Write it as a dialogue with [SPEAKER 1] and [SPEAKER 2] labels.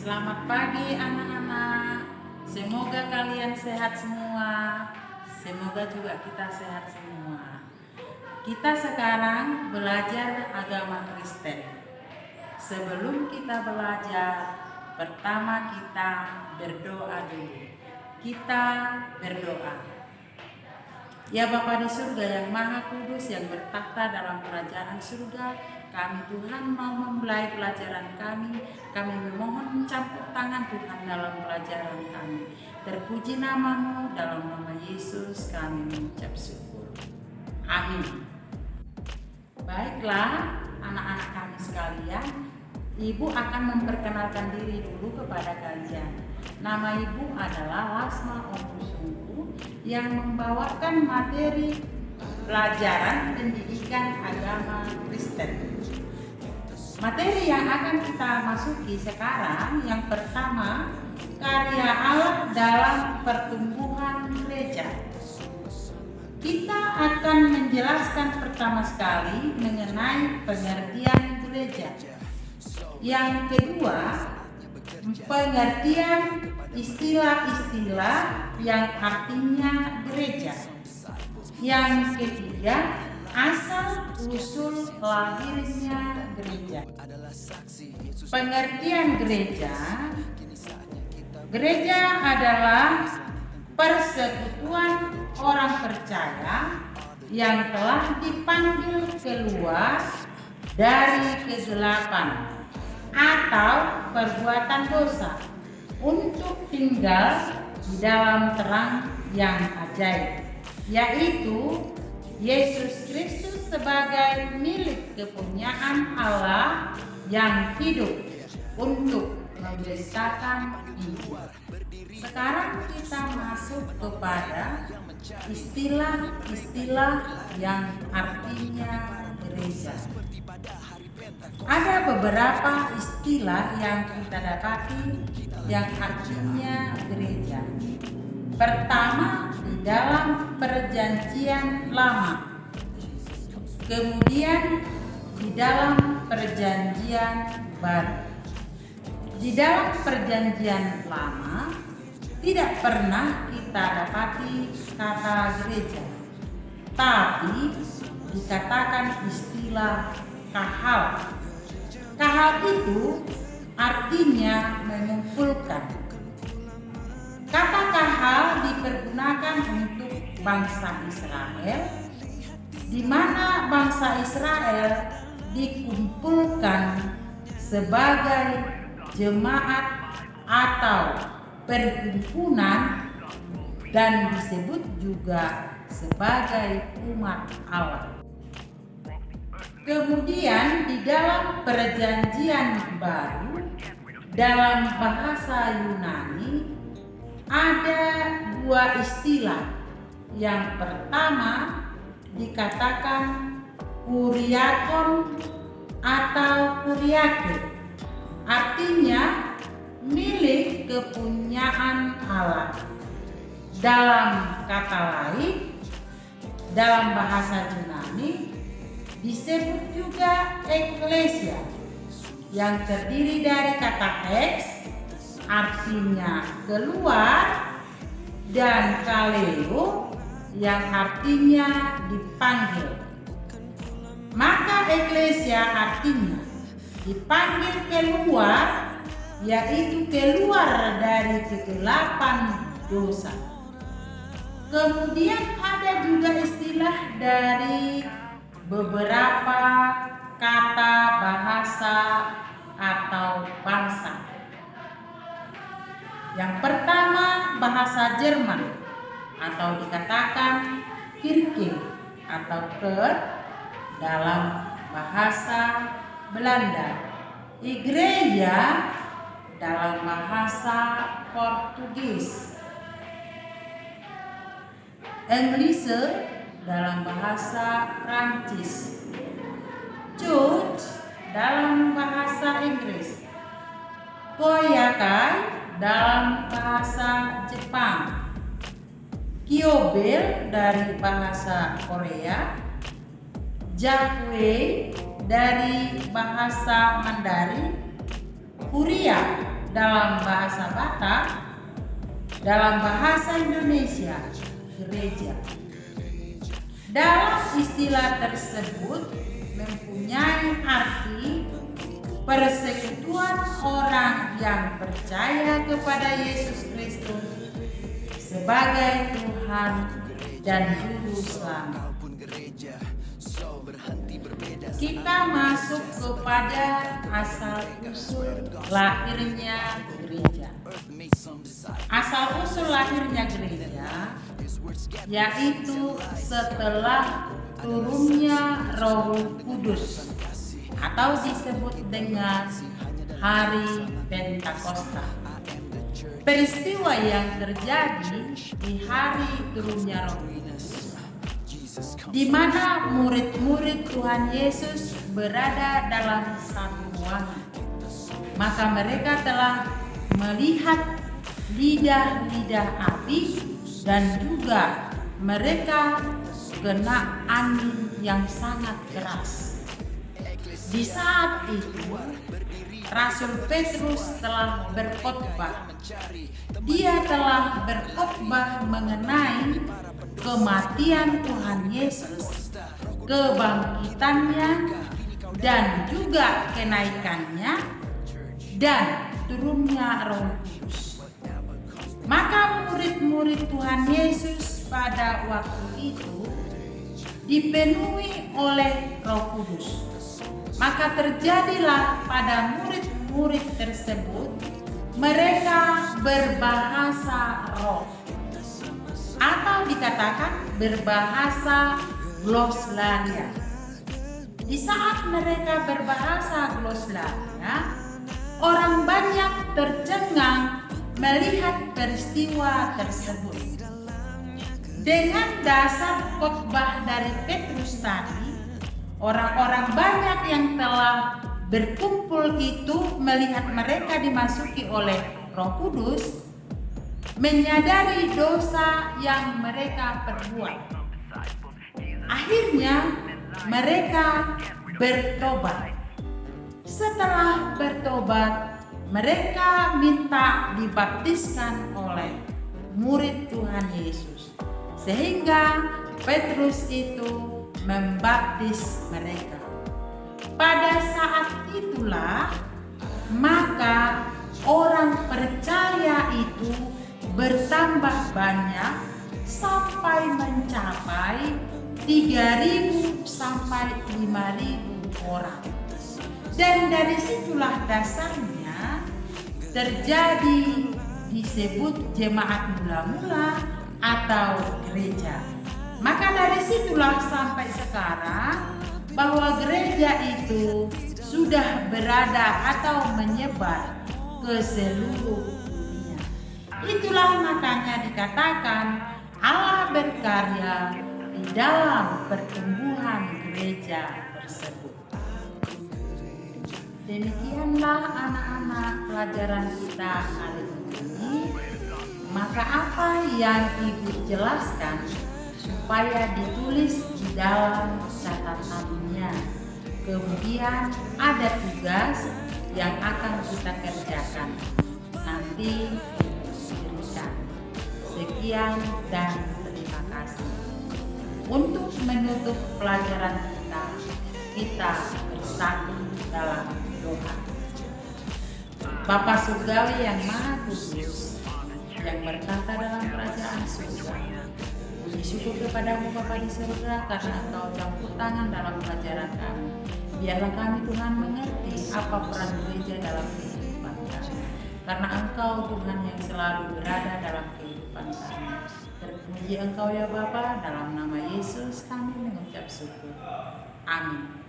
[SPEAKER 1] Selamat pagi anak-anak. Semoga kalian sehat semua. Semoga juga kita sehat semua. Kita sekarang belajar agama Kristen. Sebelum kita belajar, pertama kita berdoa dulu. Kita berdoa. Ya Bapa di surga yang maha kudus yang bertakhta dalam kerajaan surga, kami Tuhan mau memulai pelajaran kami. Kami memohon campur tangan Tuhan dalam pelajaran kami. Terpuji namamu, dalam nama Yesus kami mengucap syukur. Amin. Baiklah anak-anak kami sekalian, Ibu akan memperkenalkan diri dulu kepada kalian. Nama Ibu adalah Lasma Ompusungku yang membawakan materi pelajaran pendidikan agama Kristen. Materi yang akan kita masuki sekarang yang pertama, karya Allah dalam pertumbuhan gereja. Kita akan menjelaskan pertama sekali mengenai pengertian gereja. Yang kedua, pengertian istilah-istilah yang artinya gereja. Yang ketiga, asal usul lahirnya gereja. Pengertian gereja. Gereja adalah persekutuan orang percaya yang telah dipanggil keluar dari kegelapan atau perbuatan dosa untuk tinggal di dalam terang yang ajaib, yaitu Yesus Kristus sebagai milik kepunyaan Allah yang hidup untuk memberitakan Injil. Sekarang kita masuk kepada istilah-istilah yang artinya gereja. Ada beberapa istilah yang kita dapati yang artinya gereja. Pertama, di dalam perjanjian lama. Kemudian di dalam perjanjian baru. Di dalam perjanjian lama tidak pernah kita dapati kata gereja, tapi dikatakan istilah kahal. Kahal itu artinya mengumpulkan. Kata kahal dipergunakan untuk bangsa Israel, di mana bangsa Israel dikumpulkan sebagai jemaat atau perhimpunan dan disebut juga sebagai umat Allah. Kemudian di dalam perjanjian baru dalam bahasa Yunani ada dua istilah. Yang pertama dikatakan kuriakon atau kuriake, artinya milik kepunyaan Allah. Dalam kata lain, dalam bahasa Yunani disebut juga eklesia, yang terdiri dari kata eks, artinya keluar, dan kaleo, yang artinya dipanggil. Maka eklesia artinya dipanggil keluar, yaitu keluar dari kegelapan dosa. Kemudian ada juga istilah dari beberapa kata bahasa atau bangsa. Yang pertama bahasa Jerman atau dikatakan Kirke atau Kerk dalam bahasa Belanda. Igreja dalam bahasa Portugis. Englise dalam bahasa Prancis. Church dalam bahasa Inggris. Koyakai dalam bahasa Jepang. Kyobel dari bahasa Korea. Jakwe dari bahasa Mandarin. Huria dalam bahasa Batak, dalam bahasa Indonesia, gereja. Dalam istilah tersebut mempunyai arti persekutuan orang yang percaya kepada Yesus Kristus sebagai Tuhan dan Juru Selamat. Kita masuk kepada asal-usul lahirnya gereja. Asal-usul lahirnya gereja yaitu setelah turunnya Roh Kudus atau disebut dengan Hari Pentakosta. Peristiwa yang terjadi di hari turunnya Roh Kudus, di mana murid-murid Tuhan Yesus berada dalam satu ruangan, maka mereka telah melihat lidah-lidah api dan juga mereka kena angin yang sangat keras. Di saat itu Rasul Petrus telah berkhotbah. Dia telah berkhotbah mengenai kematian Tuhan Yesus, kebangkitannya, dan juga kenaikannya dan turunnya Roh Kudus. Maka murid-murid Tuhan Yesus pada waktu itu dipenuhi oleh Roh Kudus. Maka terjadilah pada murid-murid tersebut mereka berbahasa roh atau dikatakan berbahasa gloslalia. Di saat mereka berbahasa gloslalia, orang banyak tercengang melihat peristiwa tersebut. Dengan dasar khotbah dari Petrus tadi, orang-orang banyak yang telah berkumpul itu melihat mereka dimasuki oleh Roh Kudus, menyadari dosa yang mereka perbuat. Akhirnya mereka bertobat. Setelah bertobat, mereka minta dibaptiskan oleh murid Tuhan Yesus, sehingga Petrus itu membaptis mereka. Pada saat itulah maka orang percaya itu bertambah banyak sampai mencapai 3.000 sampai 5.000 orang. Dan dari situlah dasarnya terjadi disebut jemaat mula-mula atau gereja. Maka dari situlah sampai sekarang bahwa gereja itu sudah berada atau menyebar ke seluruh dunia. Itulah makanya dikatakan Allah berkarya di dalam pertumbuhan gereja tersebut. Demikianlah anak-anak pelajaran kita hari ini. Maka apa yang Ibu jelaskan supaya ditulis di dalam catatannya. Kemudian ada tugas yang akan kita kerjakan. Nanti berikan. Sekian dan terima kasih. Untuk menutup pelajaran kita bersatu dalam doa. Bapa Surgawi yang Maha Kudus, yang bertata dalam kerajaan surga, puji syukur kepadamu Bapa di surga karena Engkau campur tangan dalam pelajaran kami. Biarlah kami Tuhan mengerti apa peran gereja dalam kehidupan kami. Karena Engkau Tuhan yang selalu berada dalam kehidupan kami. Terpuji Engkau ya Bapa, dalam nama Yesus kami mengucap syukur. Amin.